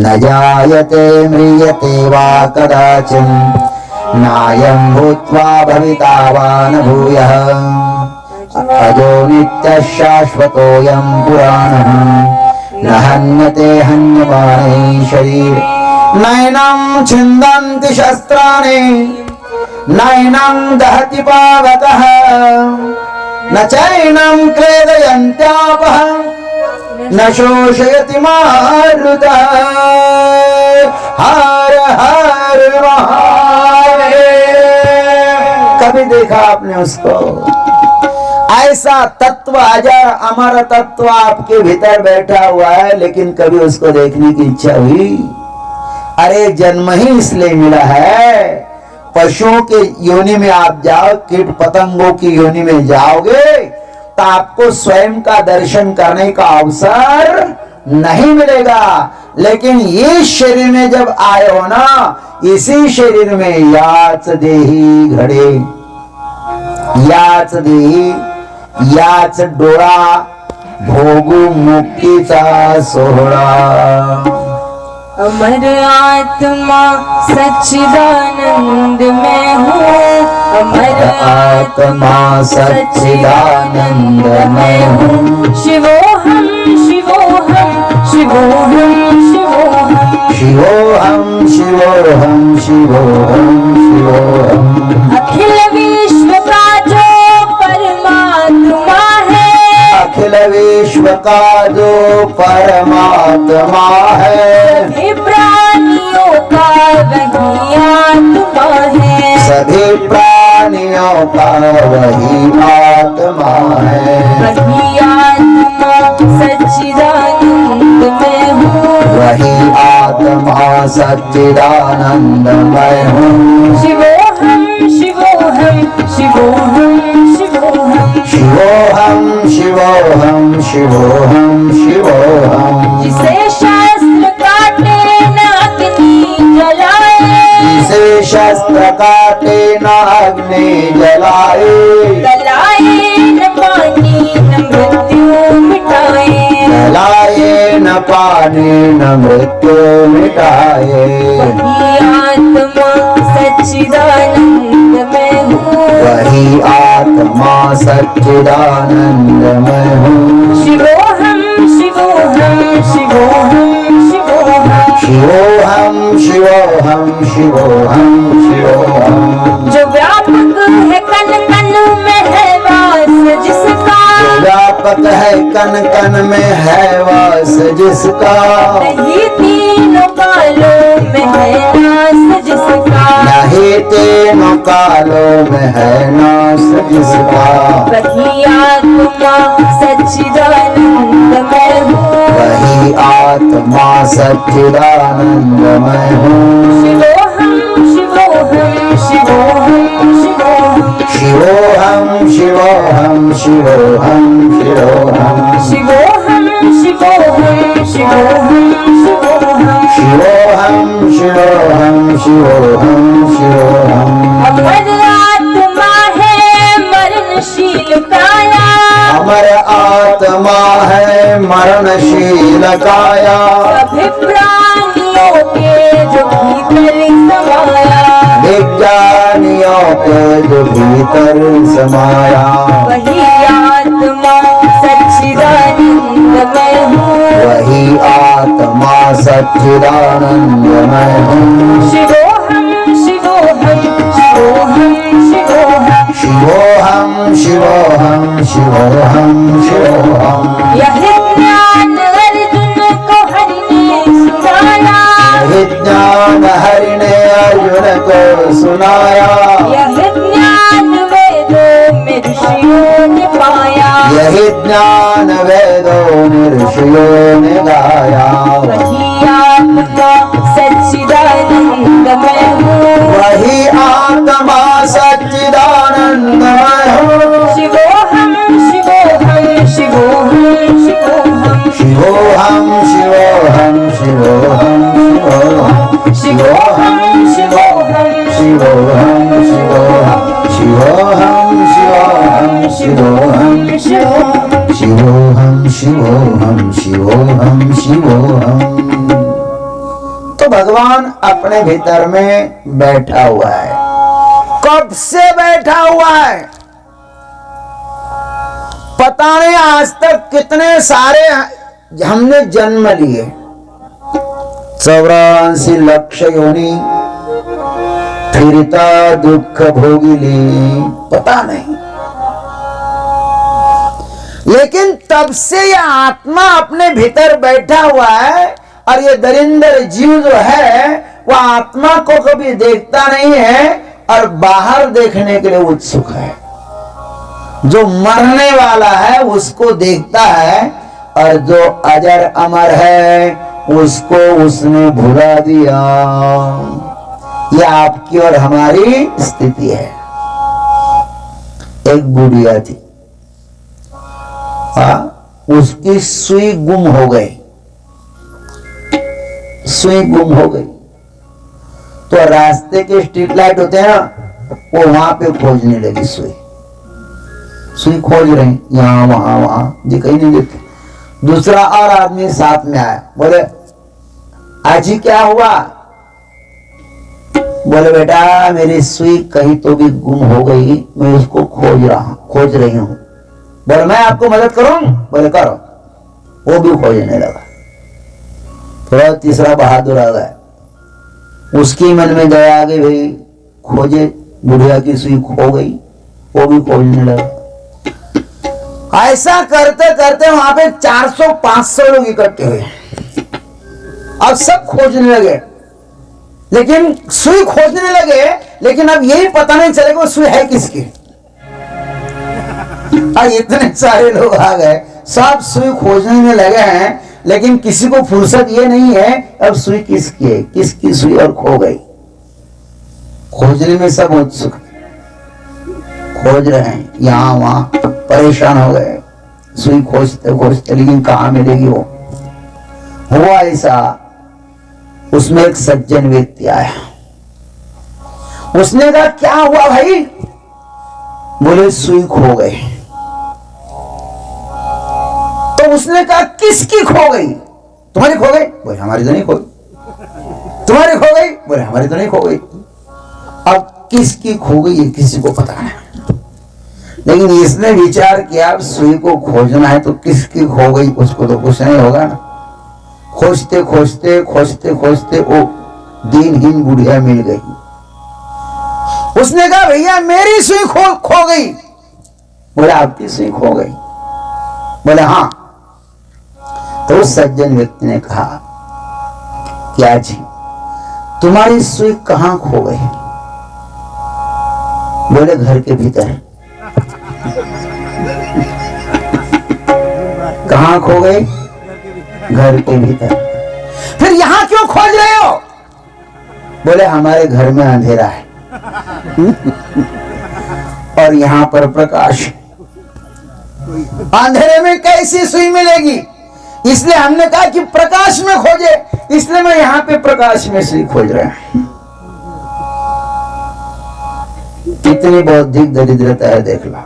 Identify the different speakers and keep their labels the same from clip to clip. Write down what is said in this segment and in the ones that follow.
Speaker 1: न जायते म्रियते वा कदाचिन् नायं भूत्वा भविता वा न भूयः अजो नित्यः शाश्वतोऽयं पुराणः न हन्यते हन्यमाने शरीरे नैनं छिन्दन्ति शस्त्राणि नैनं दहति पावकः न चैनं क्लेदयन्त्यापः न शोषयति मारुतः हर हर महादेव। कभी देखा आपने उसको? ऐसा तत्व अजर अमर तत्व आपके भीतर बैठा हुआ है, लेकिन कभी उसको देखने की इच्छा हुई? अरे जन्म ही इसलिए मिला है। पशुओं के योनि में आप जाओ, कीट पतंगों की योनि में जाओगे तो आपको स्वयं का दर्शन करने का अवसर नहीं मिलेगा। लेकिन ये शरीर में जब आए हो ना, इसी शरीर में याच देही घडे, याच देही याच डोळा, भोगू मुक्तीचा सोहळा।
Speaker 2: अमर आत्मा सच्चिदानंद में हूँ, अमर
Speaker 1: आत्मा सच्चिदानंद में हूँ।
Speaker 2: शिवोहम शिवोहम शिवोहम शिवोहम
Speaker 1: शिवोहम शिवोहम शिवोहम शिवोहम।
Speaker 2: अखिल विश्व का जो परमात्मा है,
Speaker 1: अखिल विश्व का जो परमात्मा है,
Speaker 2: सभी प्राणियों का वही आत्मा है,
Speaker 1: सभी प्राणियों का वही आत्मा है।
Speaker 2: वही आत्मा सच्चिदानंद में हूँ,
Speaker 1: वही आत्मा सच्चिदानंद में हूँ।
Speaker 2: शिवोहम शिवोहम शिवोहम शिवोहम
Speaker 1: शिवोहम शिवोहम शिवोहम शिवोहम।
Speaker 2: जिसे शास्त्र काटे न अग्नि जलाए,
Speaker 1: जिसे शस्त्र काटे न अग्नि जलाए,
Speaker 2: जलाए न पानी न मृत्यु मिटाए,
Speaker 1: जलाए न पानी न मृत्यु मिटाए।
Speaker 2: वही आत्मा सच्चिदानंद में हूँ,
Speaker 1: वही आत्मा सच्चिदानंद में हूँ।
Speaker 2: शिवोहम शिवोहम शिवोहम शिवोहम
Speaker 1: शिवोहम शिवोहम शिवोहम शिवोहम।
Speaker 2: जो व्यापक है कण कण में है वास जिसका,
Speaker 1: जो व्यापक है कण कण में है वास जिसका,
Speaker 2: नहीं तीनों कालों में है नाश जिसका,
Speaker 1: नहीं तीनों कालों में है नाश जिसका।
Speaker 2: वही आत्मा सच्चिदानंद में हूँ,
Speaker 1: वही आत्मा सच्चिदानंद में हूँ।
Speaker 2: शिवोहम शिवोहम शिवोहम शिवोहम
Speaker 1: शिवोहम शिवोहम शिवोहम शिवोहम।
Speaker 2: शिवोहम शिवोहम शिवोहम शिवोहम
Speaker 1: शिवोहम शिवोहम शिवोहम शिवोहम।
Speaker 2: अमर आत्मा है मरणशील काया,
Speaker 1: अमर आत्मा है मरणशील काया,
Speaker 2: सभी प्राणियों के जो भीतर समाया,
Speaker 1: विज्ञानियों के जो भीतर समाया।
Speaker 2: वही आत्मा सच्चिदानंद में हूँ,
Speaker 1: वही आत्मा सच्चिदानंद में हूँ।
Speaker 2: शिवोहम शिवोहम शिवोहम शिवोहम
Speaker 1: शिवोहम शिवोहम शिवोहम शिवोहम।
Speaker 2: यह ज्ञान अर्जुन को हरि ने सुनाया,
Speaker 1: विज्ञान हरि ने अर्जुन को सुनाया,
Speaker 2: यह ज्ञान वेदों में ऋषियों ने पाया,
Speaker 1: यही ज्ञान वेदों में ऋषियों ने गाया।
Speaker 2: वही आत्मा सच्चिदानंद में हूँ,
Speaker 1: वही आत्मा सच्चिदानंद में हूँ।
Speaker 2: शिवोहम शिवोहम शिवोहम शिवोहम
Speaker 1: शिवोहम शिवोहम शिवोहम शिवोहम शिवोहम शिवोहम शिवोहम शिवोहम शिवोहम शिवोहम शिवोहम शिवोहम शिवोहम शिवोहम शिवोहम। भगवान अपने भीतर में बैठा हुआ है। कब से बैठा हुआ है पता नहीं। आज तक कितने सारे हमने जन्म लिए, 84 लक्ष योनि फिरता दुख भोगिली, पता नहीं। लेकिन तब से यह आत्मा अपने भीतर बैठा हुआ है और ये दरिंदर जीव जो है वह आत्मा को कभी देखता नहीं है और बाहर देखने के लिए उत्सुक है। जो मरने वाला है उसको देखता है और जो अजर अमर है उसको उसने भुला दिया। यह आपकी और हमारी स्थिति है। एक बुढ़िया थी, उसकी सुई गुम हो गई, सुई गुम हो गई तो रास्ते के स्ट्रीट लाइट होते हैं ना, वो वहां पे खोजने लगी। सुई सुई खोज रही, यहां वहां वहां, दिखाई नहीं देती। दूसरा और आदमी साथ में आया, बोले आजी क्या हुआ? बोले बेटा मेरी सुई कहीं तो भी गुम हो गई, मैं उसको खोज रही हूं। बोले मैं आपको मदद करूं? बोले करो। वो भी खोजने लगा। फिर तीसरा बहादुर आ गया, उसकी मन में दया आ गई, भाई खोजे, बुढ़िया की सुई खो गई, वो भी खोजने लगा। ऐसा करते करते वहां पे 400-500 लोग इकट्ठे हुए। अब सब खोजने लगे, लेकिन सुई खोजने लगे, लेकिन अब यही पता नहीं चलेगा वो सुई है किसकी। और इतने सारे लोग आ गए, सब सुई खोजने में लगे हैं, लेकिन किसी को फुर्सत ये नहीं है अब सुई किसकी है, किसकी सुई और खो गई। खोजने में सब उत्सुक, खोज रहे हैं यहां वहां, परेशान हो गए सुई खोजते खोजते, लेकिन कहां मिलेगी वो। हुआ ऐसा, उसमें एक सज्जन व्यक्ति आया। उसने कहा क्या हुआ भाई? बोले सुई खो गई। तो उसने कहा किसकी खो गई? तुम्हारी खो गई? बोले हमारी तो नहीं खो गई। तुम्हारी खो गई? बोले हमारी तो नहीं खो गई। अब किसकी खो गई ये किसी को पता नहीं, लेकिन इसने विचार किया सुई को खोजना है तो किसकी खो गई उसको तो कुछ नहीं होगा ना। खोजते खोजते खोजते खोजते वो दीनहीन बुढ़िया मिल गई। उसने कहा भैया मेरी सुई खो गई। बोले आपकी सुई खो गई? बोले हाँ। तो उस सज्जन व्यक्ति ने कहा क्या जी तुम्हारी सुई कहां खो गई? बोले घर के भीतर। कहां खो गई? घर के भीतर। फिर यहां क्यों खोज रहे हो? बोले हमारे घर में अंधेरा है और यहां पर प्रकाश। अंधेरे में कैसी सुई मिलेगी? इसलिए हमने कहा कि प्रकाश में खोजे, इसलिए मैं यहां पे प्रकाश में सुई खोज रहा हूं। कितनी बौद्धिक दरिद्रता है देख लो,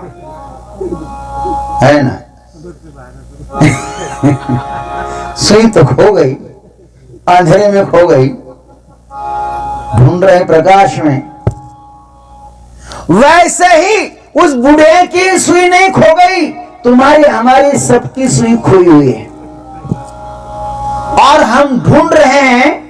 Speaker 1: है ना। सुई तो खो गई, अंधेरे में खो गई, ढूंढ रहे प्रकाश में। वैसे ही उस बूढ़े की सुई नहीं खो गई, तुम्हारी हमारी सबकी सुई खोई हुई है और हम ढूंढ रहे हैं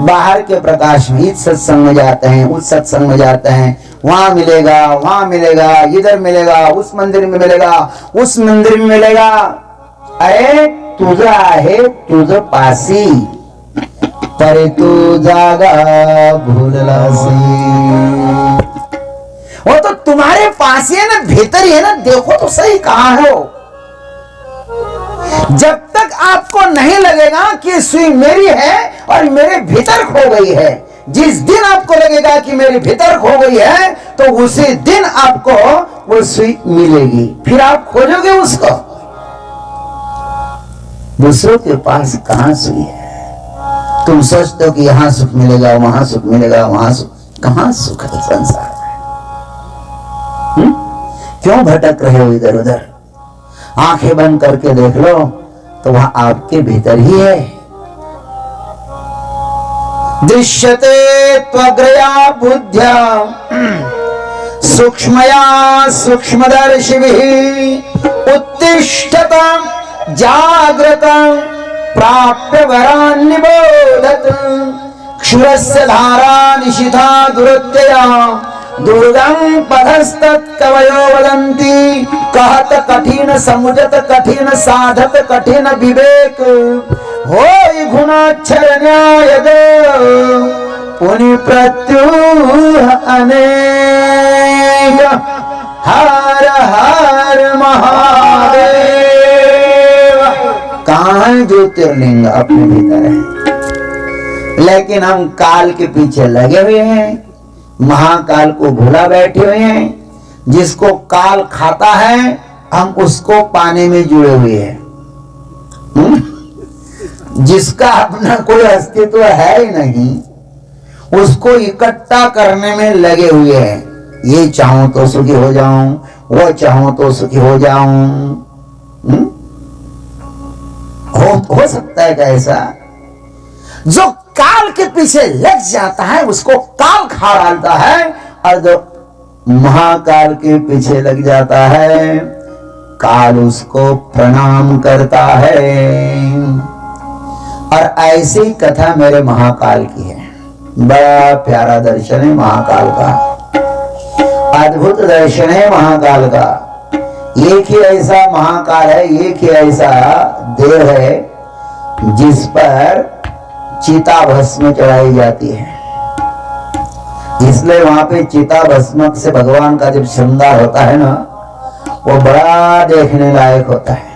Speaker 1: बाहर के प्रकाश में। इस सत्संग में जाते हैं, उस सत्संग में जाते हैं, वहां मिलेगा, वहां मिलेगा, इधर मिलेगा, उस मंदिर में मिलेगा, उस मंदिर में मिलेगा। अरे तुझा आहे तुझ पासी, परे तू जागा भूललासी। वो तो तुम्हारे पास ही है ना, भीतर ही है ना, देखो तो सही कहां है वो। जब तक आपको नहीं लगेगा कि सुई मेरी है और मेरे भीतर खो गई है, जिस दिन आपको लगेगा कि मेरे भीतर खो गई है तो उसी दिन आपको वो सुई मिलेगी, फिर आप खोजोगे उसको। दूसरों के पास कहां सुई है? तुम सोचते हो कि यहां सुख मिलेगा, वहां सुख मिलेगा, वहां सुख, कहां सुख है संसार में? क्यों भटक रहे हो इधर उधर? आंखें बंद करके देख लो तो वह आपके भीतर ही है। दृश्यते त्वग्रया बुद्ध्या सूक्ष्मया सूक्ष्मदर्शिभिः उत्तिष्ठत जाग्रत प्राप्य वरान् निबोधत क्षुरस्य धारा निशिथा दुरत्यया दुर्गं पथस्तत्कवयो वदन्ति कहत कठिन समुजत कठिन साधत कठिन विवेक होय गुणाक्षर न्याय दो पुनि प्रत्युह अनेक हर हर महादेव। कहाँ है ज्योतिर्लिंग? अपने भीतर है, लेकिन हम काल के पीछे लगे हुए हैं, महाकाल को भूला बैठे हुए हैं। जिसको काल खाता है हम उसको पाने में जुड़े हुए हैं। जिसका अपना कोई अस्तित्व है ही नहीं, उसको इकट्ठा करने में लगे हुए हैं। ये चाहूं तो सुखी हो जाऊं, वो चाहूं तो सुखी हो जाऊं। हो सकता है क्या ऐसा? जो काल के पीछे लग जाता है उसको काल खा डालता है, और जो महाकाल के पीछे लग जाता है काल उसको प्रणाम करता है। और ऐसी कथा मेरे महाकाल की है। बड़ा प्यारा दर्शन है महाकाल का, अद्भुत दर्शन है महाकाल का। एक ही ऐसा महाकाल है, एक ही ऐसा देव है जिस पर चिता भस्म चढ़ाई जाती है। इसलिए वहां पे चिता भस्म से भगवान का जब श्रृंगार होता है ना, वो बड़ा देखने लायक होता है।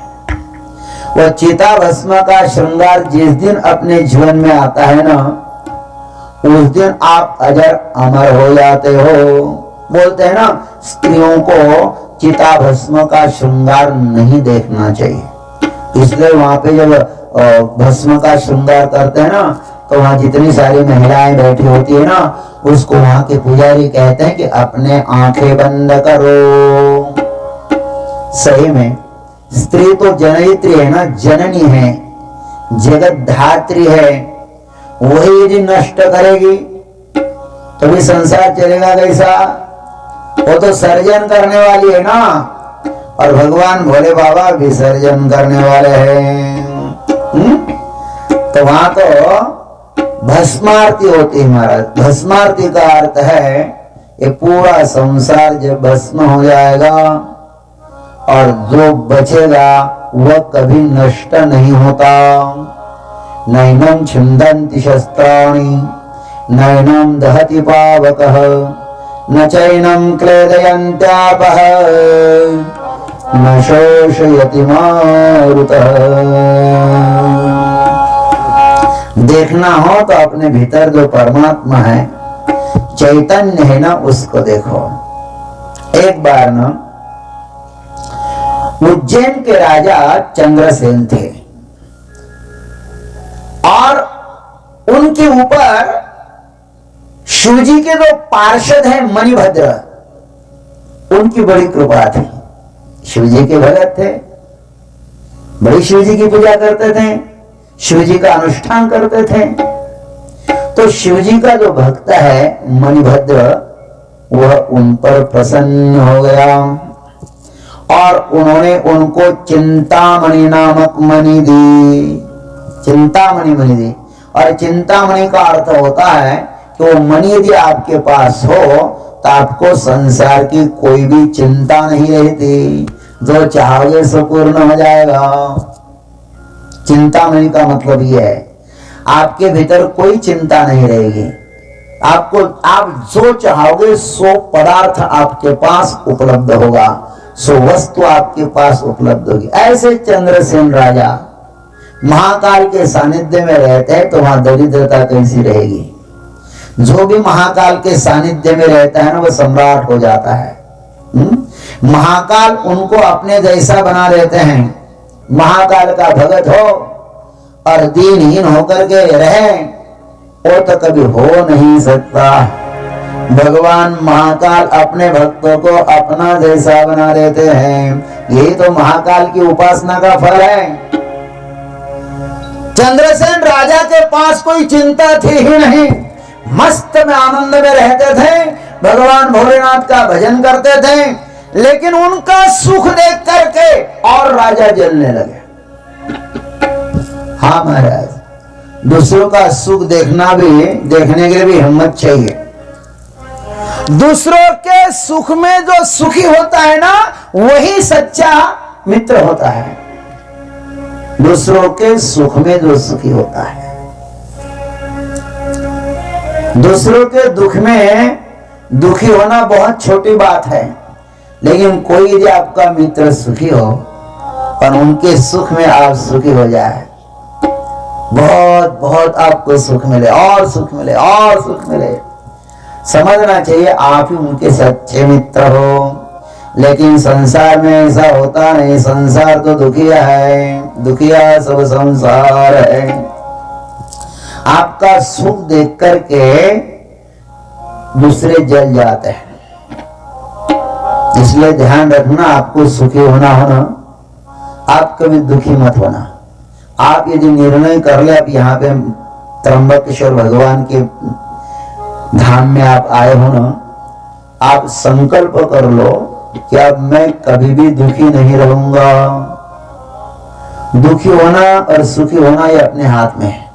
Speaker 1: वो चिता भस्म का श्रृंगार जिस दिन अपने जीवन में आता है ना, उस दिन आप अजर अमर हो जाते हो। बोलते हैं ना, स्त्रियों को चिता भस्म का श्रृंगार नहीं देखना चाहिए। इसलिए वहां पे जब भस्म का श्रृंगार करते हैं ना, तो वहां जितनी सारी महिलाएं बैठी होती है ना, उसको वहां के पुजारी कहते हैं कि अपने आंखें बंद करो। सही में स्त्री तो जनयित्री है ना, जननी है, जगत धात्री है। वही यदि नष्ट करेगी तो भी संसार चलेगा कैसा? वो तो सर्जन करने वाली है ना, और भगवान भोले बाबा विसर्जन करने वाले हैं। तो वहां तो भस्मारती होती है महाराज। भस्मारती का अर्थ है ये पूरा संसार जब भस्म हो जाएगा और जो बचेगा वह कभी नष्ट नहीं होता। नैनम छिन्दन्ति शस्त्राणि नैनम दहति पावकः न चैनम क्लेदयन्त्यापः न शोषयति मारुतः। देखना हो तो अपने भीतर जो परमात्मा है, चैतन्य है ना, उसको देखो। एक बार ना उज्जैन के राजा चंद्रसेन थे, और उनके ऊपर शिवजी के जो पार्षद हैं मणिभद्र, उनकी बड़ी कृपा थी। शिवजी के भगत थे, बड़ी शिवजी की पूजा करते थे, शिवजी का अनुष्ठान करते थे। तो शिवजी का जो भक्त है मणिभद्र, वह उन पर प्रसन्न हो गया और उन्होंने उनको चिंतामणि नामक मणि दी। चिंतामणि मणि दी। और चिंतामणि का अर्थ होता है कि वो मणि यदि आपके पास हो तो आपको संसार की कोई भी चिंता नहीं रहती, जो चाहोगे सो पूर्ण हो जाएगा। चिंतामणि का मतलब यह है आपके भीतर कोई चिंता नहीं रहेगी। आपको आप जो चाहोगे सो पदार्थ आपके पास उपलब्ध होगा, सो वस्तु आपके पास उपलब्ध होगी। ऐसे चंद्रसेन राजा महाकाल के सानिध्य में रहते हैं, तो वहां दरिद्रता कैसी रहेगी? जो भी महाकाल के सानिध्य में रहता है ना, वो सम्राट हो जाता है। महाकाल उनको अपने जैसा बना देते हैं। महाकाल का भगत हो और दीनहीन होकर के रहे, वो तो कभी हो नहीं सकता। भगवान महाकाल अपने भक्तों को अपना जैसा बना देते हैं। यही तो महाकाल की उपासना का फल है। चंद्रसेन राजा के पास कोई चिंता थी ही नहीं, मस्त में आनंद में रहते थे, भगवान भोलेनाथ का भजन करते थे। लेकिन उनका सुख देख करके और राजा जलने लगे। हाँ महाराज, दूसरों का सुख देखने के लिए भी हिम्मत चाहिए। दूसरों के सुख में जो सुखी होता है ना, वही सच्चा मित्र होता है। दूसरों के सुख में जो सुखी होता है, दूसरों के दुख में दुखी होना बहुत छोटी बात है, लेकिन कोई यदि आपका मित्र सुखी हो और उनके सुख में आप सुखी हो जाए, बहुत बहुत आपको सुख मिले और सुख मिले और सुख मिले। समझना चाहिए आप ही उनके सच्चे मित्र हो। लेकिन संसार में ऐसा होता नहीं, संसार तो दुखिया है, दुखिया सब संसार है। आपका सुख देख करके दूसरे जल जाते हैं। इसलिए ध्यान रखना, आपको सुखी होना, आप कभी दुखी मत होना। आप ये जो निर्णय कर ले, आप यहाँ पे त्र्यंबकेश्वर भगवान के धाम में आप आए हो ना, आप संकल्प कर लो कि अब मैं कभी भी दुखी नहीं रहूंगा। दुखी होना और सुखी होना ये अपने हाथ में है।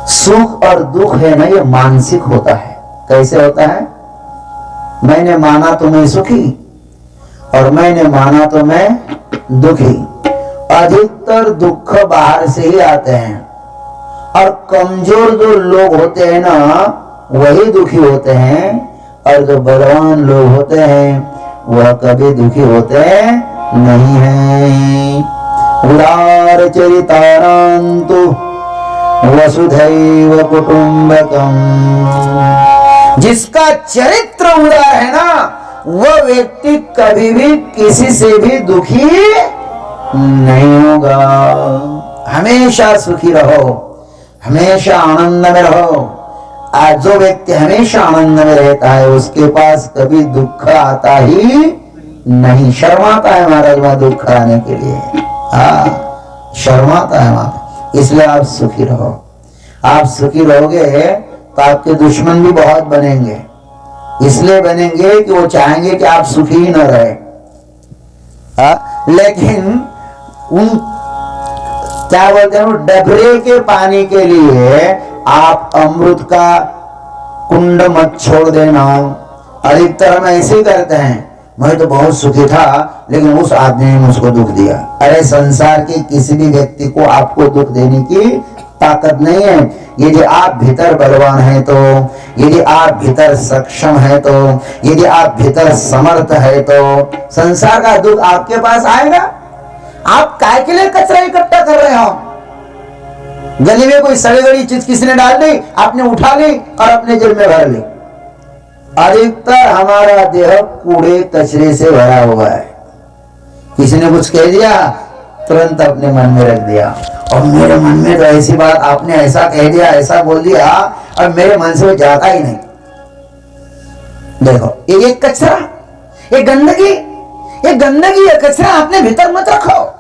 Speaker 1: सुख और दुख है ना, ये मानसिक होता है। कैसे होता है? मैंने माना तो मैं सुखी और मैंने माना तो मैं दुखी। अधिकतर दुख बाहर से ही आते हैं, और कमजोर जो लोग होते हैं ना, वही दुखी होते हैं, और जो बलवान लोग होते हैं वह कभी दुखी होते नहीं हैं। उदार चरितारांतु वसुधैव कुटुंबकम। जिसका चरित्र उदार है ना, वह व्यक्ति कभी भी किसी से भी दुखी नहीं होगा। हमेशा सुखी रहो, हमेशा आनंद में रहो। आज जो व्यक्ति हमेशा आनंद में रहता है, उसके पास कभी दुख आता ही नहीं। शर्माता है महाराज वहां दुख आने के लिए, हाँ शर्माता है वहां। इसलिए आप सुखी रहो। आप सुखी रहोगे तो आपके दुश्मन भी बहुत बनेंगे। इसलिए बनेंगे कि वो चाहेंगे कि आप सुखी ही न रहे। लेकिन उन क्या बोलते हैं, डबरे के पानी के लिए आप अमृत का कुंड मत छोड़ देना। अधिकतर हम ऐसे ही करते हैं, मैं तो बहुत सुखी था लेकिन उस आदमी ने मुझको दुख दिया। अरे संसार के किसी भी व्यक्ति को आपको दुख देने की ताकत नहीं है। यदि आप भीतर बलवान हैं तो, यदि आप भीतर सक्षम है तो, यदि आप भीतर समर्थ है तो संसार का दुख आपके पास आएगा। आप काय के लिए कचरा इकट्ठा कर रहे हो? गली में कोई सड़ी गड़ी चीज किसी ने डाल दी, आपने उठा ली और अपने जेब में भर ली। अधिकतर हमारा देह कूड़े कचरे से भरा हुआ है। किसी ने कुछ कह दिया, तुरंत अपने मन में रख दिया, और मेरे मन में तो ऐसी बात आपने ऐसा कह दिया, ऐसा बोल दिया, और मेरे मन से वो जाता ही नहीं। देखो ये कचरा, ये गंदगी है, कचरा अपने भीतर मत रखो।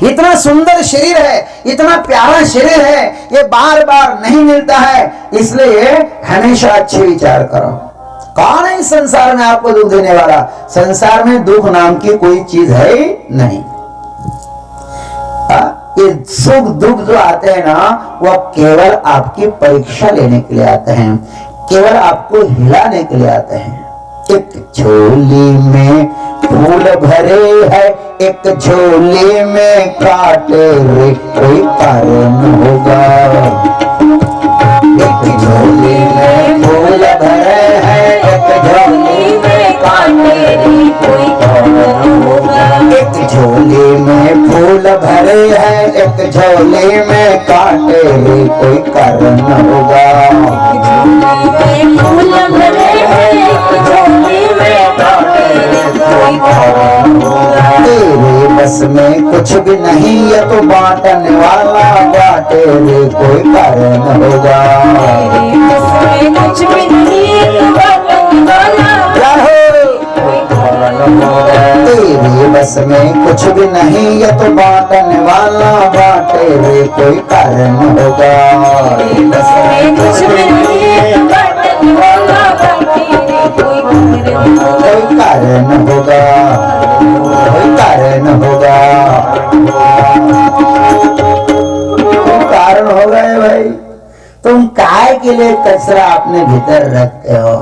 Speaker 1: इतना सुंदर शरीर है, इतना प्यारा शरीर है, ये बार बार नहीं मिलता है। इसलिए हमेशा अच्छे विचार करो। कौन है इस संसार में आपको दुख देने वाला? संसार में दुख नाम की कोई चीज है ही नहीं। ये सुख दुख जो आते हैं ना, वह केवल आपकी परीक्षा लेने के लिए आते हैं, केवल आपको हिलाने के लिए आते हैं। एक झोली में फूल भरे है, एक झोली में काटे रे, कोई कारण होगा। एक झोली में फूल भरे है, एक झोली में काटे रे, कोई कारण होगा। एक झोली में फूल भरे है, एक झोली में काटे रे, कोई कारण होगा। फूल भरे है, एक झोली में काटे रे, कोई कारण होगा। तेरे बस में कुछ भी नहीं, ये तो बांटने वाला बांटे रे, कोई कारण होगा। तेरे बस में कुछ भी नहीं, ये तो बांटने वाला कोई कारण तेरे बस में कुछ भी नहीं, ये तो बांटने वाला बांटे रे, कोई कारण होगा।
Speaker 2: बस में कुछ भी नहीं, बांटने वाला बांटे रे, कोई कारण होगा।
Speaker 1: कोई कारण होगा, कोई कारण होगा भाई। तुम काय के लिए कचरा अपने भीतर रखते हो?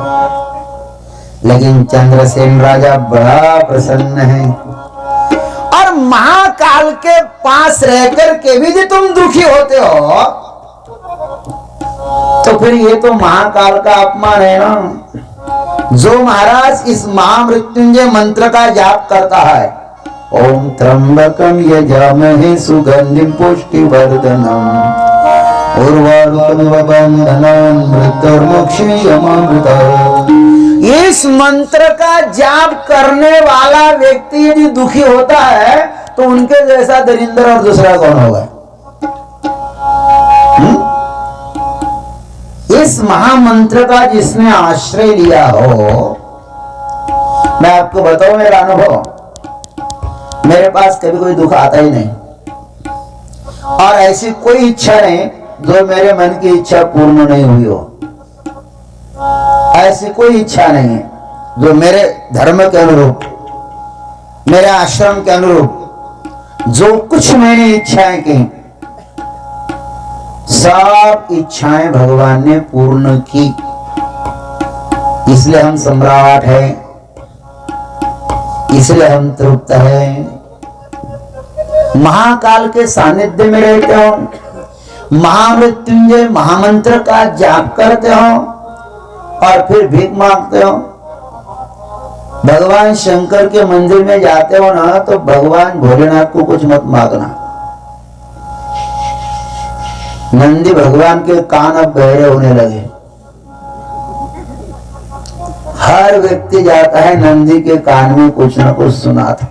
Speaker 1: लेकिन चंद्रसेन राजा बड़ा प्रसन्न है, और महाकाल के पास रहकर के भी यदि तुम दुखी होते हो तो फिर ये तो महाकाल का अपमान है ना। जो महाराज इस महामृत्युंजय मंत्र का जाप करता है, ओम त्र्यंबकम यजामहे सुगंधिम पुष्टिवर्धनम उर्वारुकमिव बन्धनान् मृत्युर्मुक्षीयमामृतम्, इस मंत्र का जाप करने वाला व्यक्ति यदि दुखी होता है तो उनके जैसा दरिंद्र और दूसरा कौन होगा? इस महामंत्र का जिसने आश्रय लिया हो, मैं आपको बताऊं मेरा अनुभव, मेरे पास कभी कोई दुख आता ही नहीं, और ऐसी कोई इच्छा नहीं जो मेरे मन की इच्छा पूर्ण नहीं हुई हो। ऐसी कोई इच्छा नहीं है जो मेरे धर्म के अनुरूप, मेरे आश्रम के अनुरूप, जो कुछ मैंने इच्छाएं की, सब इच्छाएं भगवान ने पूर्ण की। इसलिए हम सम्राट हैं, इसलिए हम तृप्त हैं। महाकाल के सानिध्य में रहते हो, महामृत्युंजय महामंत्र का जाप करते हो, और फिर भीख मांगते हो। भगवान शंकर के मंदिर में जाते हो ना, तो भगवान भोलेनाथ को कुछ मत मांगना। नंदी भगवान के कान अब बहरे होने लगे। हर व्यक्ति जाता है, नंदी के कान में कुछ ना कुछ सुनाता।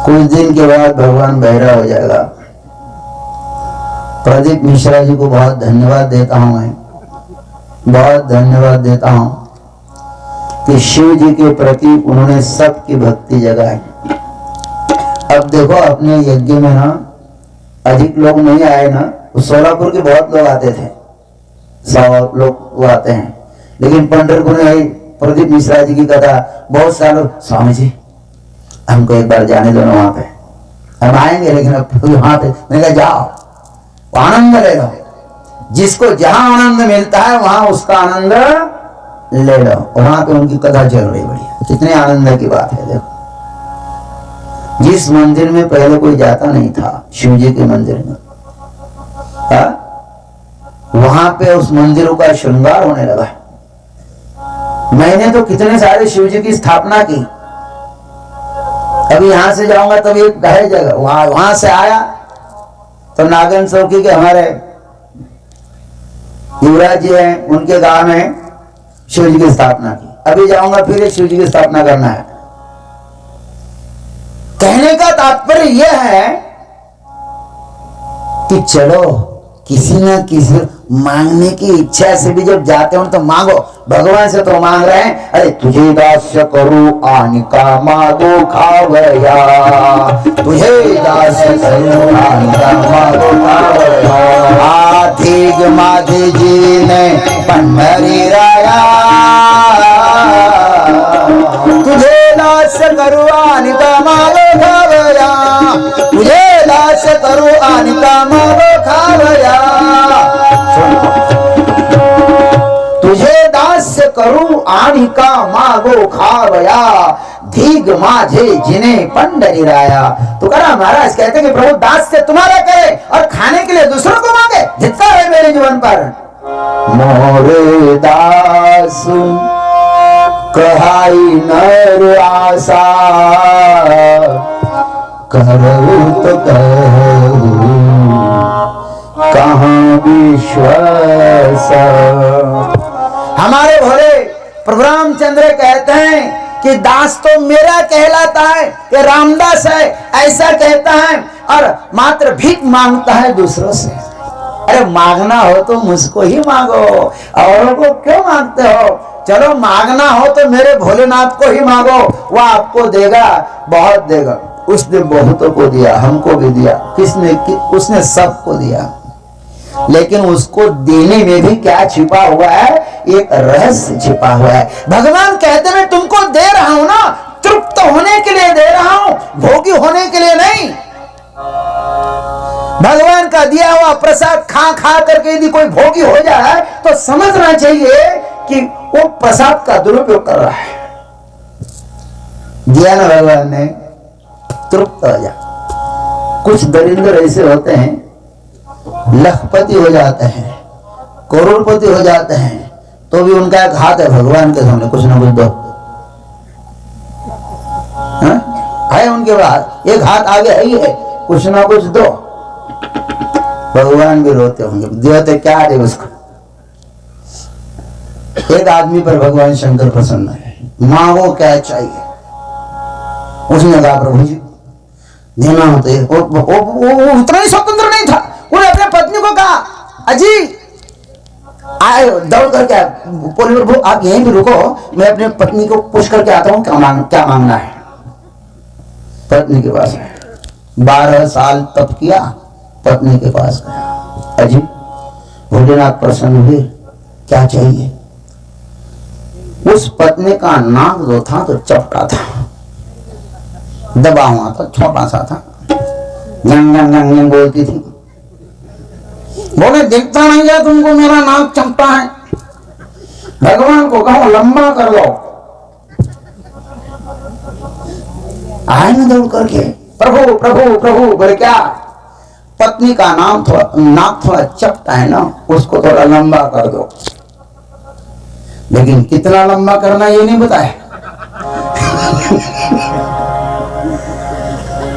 Speaker 1: कुछ दिन के बाद भगवान बहरा हो जाएगा। प्रदीप मिश्रा जी को बहुत धन्यवाद देता हूं, मैं बहुत धन्यवाद देता हूं कि शिव जी के प्रति उन्होंने सबकी भक्ति जगाई। अब देखो अपने यज्ञ में ना अधिक लोग नहीं आए ना, सोलापुर के बहुत लोग आते थे, 100 लोग आते हैं, लेकिन पंढरपुर में प्रदीप मिश्रा जी की कथा बहुत सालों, स्वामी जी हमको एक बार जाने दो ना वहां पे, हम आएंगे लेकिन अब वहां पे, मैंने कहा जाओ आनंद ले लो, जिसको जहां आनंद मिलता है वहां उसका आनंद ले लो। वहां पे उनकी कथा चल रही बढ़िया, कितने आनंद की बात है। देखो जिस मंदिर में पहले कोई जाता नहीं था, शिव जी के मंदिर में, वहां पे उस मंदिरों का श्रृंगार होने लगा। मैंने तो कितने सारे शिव जी की स्थापना की। अभी यहां से जाऊंगा तब एक है जगह, वहां से आया तो नागन चौकी के हमारे युवराज जी हैं, उनके गांव में शिव जी की स्थापना की। अभी जाऊंगा फिर एक शिव जी की स्थापना करना है। कहने का तात्पर्य यह है कि चलो किसी न किसी मांगने की इच्छा से भी जब जाते हो तो मांगो। भगवान से तो मांग रहे हैं, अरे तुझे दास्य करूं आनिका मागो खावया, तुझे दास्य करूं आनिका मागो खावया, आधिक माझे जी ने पंढरी राया, तुझे दास्य करूं आनिका मागो खावया, तुझे दास्य करूं आनिका मागो खावया, तुझे दास्य करूं आनिका मागो खावया, धीग माझे जिने पंडरी राया। तो करा महाराज कहते कि प्रभु दास्य तुम्हारा करे और खाने के लिए दूसरों को मांगे, जितना है मेरे जीवन पर। मोरे दास कहाई नर आशा, करहु तो कहू कहाँ विश्वास। हमारे भोले प्रभु रामचंद्र कहते हैं कि दास तो मेरा कहलाता है, कि रामदास है ऐसा कहता है, और मात्र भीख मांगता है दूसरों से। अरे मांगना हो तो मुझको ही मांगो, औरों को क्यों मांगते हो? चलो मांगना हो तो मेरे भोलेनाथ को ही मांगो, वो आपको देगा, बहुत देगा। उसने बहुतों को दिया, हमको भी दिया। उसने सबको दिया, लेकिन उसको देने में भी क्या छिपा हुआ है? एक रहस्य छिपा हुआ है। भगवान कहते मैं तुमको दे रहा हूं ना, तृप्त होने के लिए दे रहा हूं, भोगी होने के लिए नहीं। भगवान का दिया हुआ प्रसाद खा खा करके यदि कोई भोगी हो जाए तो समझना चाहिए कि वो प्रसाद का दुरुपयोग कर रहा है। दिया ना भगवान ने, तृप्त हो जा। कुछ दरिंदर ऐसे होते हैं, लखपति हो जाते हैं, करोड़पति हो जाते हैं, तो भी उनका एक हाथ है भगवान के सामने, कुछ ना कुछ दो है उनके पास, एक हाथ आगे है ही है, कुछ ना कुछ दो। भगवान भी रोते होंगे, देवते क्या दे उसको। एक आदमी पर भगवान शंकर प्रसन्न है, मांगो क्या चाहिए। उसने कहा प्रभु जी देना होता है। वो उतना ही स्वतंत्र नहीं था, उन्हें अपने पत्नी को कहा अजी आए दौड़ करके बोले प्रभु आप यहीं भी रुको, मैं अपने पत्नी को पूछ करके आता हूँ क्या मांगना है। पत्नी के पास है, 12 साल तप किया, पत्नी के पास गया, अजी भोलेनाथ प्रसन्न हुए, क्या चाहिए। उस पत्नी का नाक जो था तो चपटा था, दबा हुआ था, छोटा सा था, गंग गंग गंग बोलती थी। बोले देखता नहीं गया तुमको मेरा नाक चपटा है, भगवान को कहो लंबा कर लो। आए न दौड़ करके प्रभु प्रभु प्रभु बोले क्या, पत्नी का नाक थोड़ा चपटा है ना, उसको थोड़ा लंबा कर दो। लेकिन कितना लंबा करना ये नहीं बताया।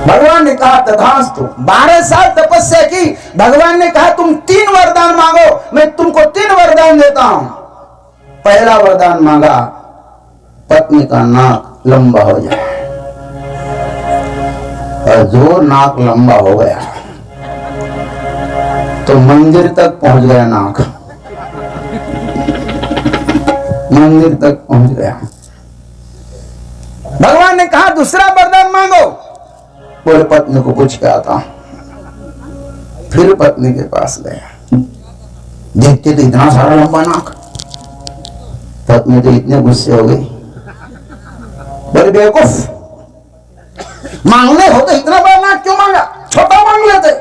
Speaker 1: भगवान ने कहा तथास्तु। 12 साल तपस्या की, भगवान ने कहा तुम 3 वरदान मांगो, मैं तुमको 3 वरदान देता हूं। पहला वरदान मांगा पत्नी का नाक लंबा हो जाए, और जो नाक लंबा हो गया तो मंदिर तक पहुंच गया, नाक मंदिर तक पहुंच गया। भगवान ने कहा दूसरा वरदान मांगो, बोले पत्नी को पूछ के आता हूं। फिर पत्नी के पास गया, देखते तो इतना सारा लंबा नाक, पत्नी तो इतने गुस्से हो गई, बोले बेवकूफ, मांगने हो तो इतना बड़ा नाक क्यों मांगा, छोटा मांग लेते।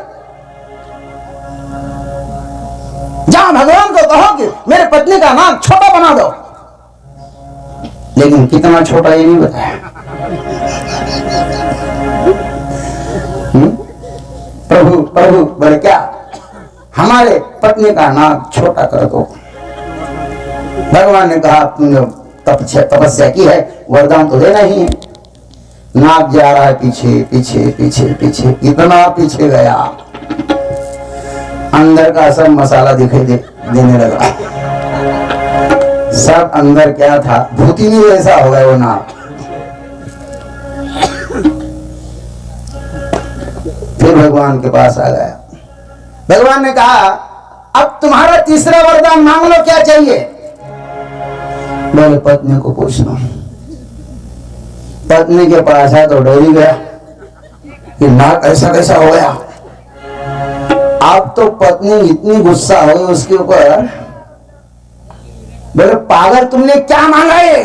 Speaker 1: जहां भगवान को कहो कि मेरे पत्नी का नाक छोटा बना दो, लेकिन कितना छोटा ये नहीं बताया। प्रभु प्रभु बोले क्या, हमारे पत्नी का नाक छोटा कर दो। भगवान ने कहा तुमने तपस्या की है, वरदान तो देना ही है। नाक जा रहा है पीछे पीछे पीछे पीछे, इतना पीछे गया अंदर का सब मसाला दिखाई देने लगा। सब अंदर क्या था, भूतिनी जैसा हो गया वो नाक। फिर भगवान के पास आ गया, भगवान ने कहा अब तुम्हारा तीसरा वरदान मांग लो, क्या चाहिए। बोले पत्नी को पूछना। पत्नी के पास है तो डर ही गया कि नाक ऐसा कैसा हो गया। अब तो पत्नी इतनी गुस्सा हो गई उसके ऊपर, बोले पागल तुमने क्या मांगा है।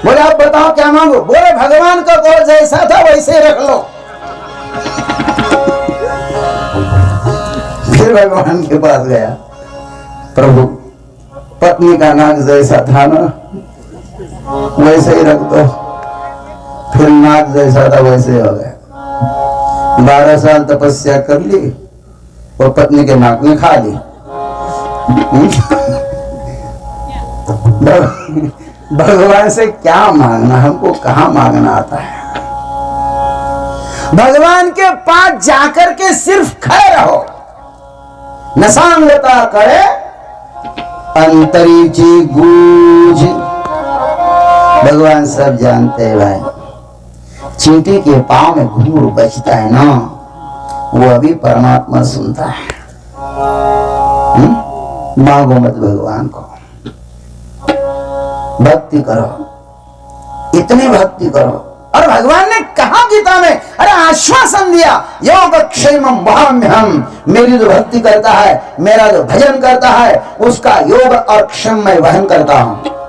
Speaker 1: बोले आप बताओ क्या मांगो। बोले भगवान का कौल जैसा था वैसे ही रख लो। फिर भगवान के पास गया, प्रभु पत्नी का नाक जैसा था ना वैसे ही रख दो। फिर नाक जैसा था वैसे हो गया। 12 साल तपस्या कर ली और पत्नी के नाक में खा ली। भगवान से क्या मांगना, हमको कहाँ मांगना आता है। भगवान के पास जाकर के सिर्फ खड़े रहो, नसांगता करे अंतरिची गूंज। भगवान सब जानते हैं भाई, चींटी के पांव में घूर बचता है ना, वो अभी परमात्मा सुनता है। मांगो मत भगवान को, भक्ति करो, इतनी भक्ति करो। और भगवान ने कहा गीता में, अरे आश्वासन दिया, योग क्षेमम वहाम्यहम, मेरी जो भक्ति करता है, मेरा जो भजन करता है, उसका योग और क्षेम मैं वहन करता हूं।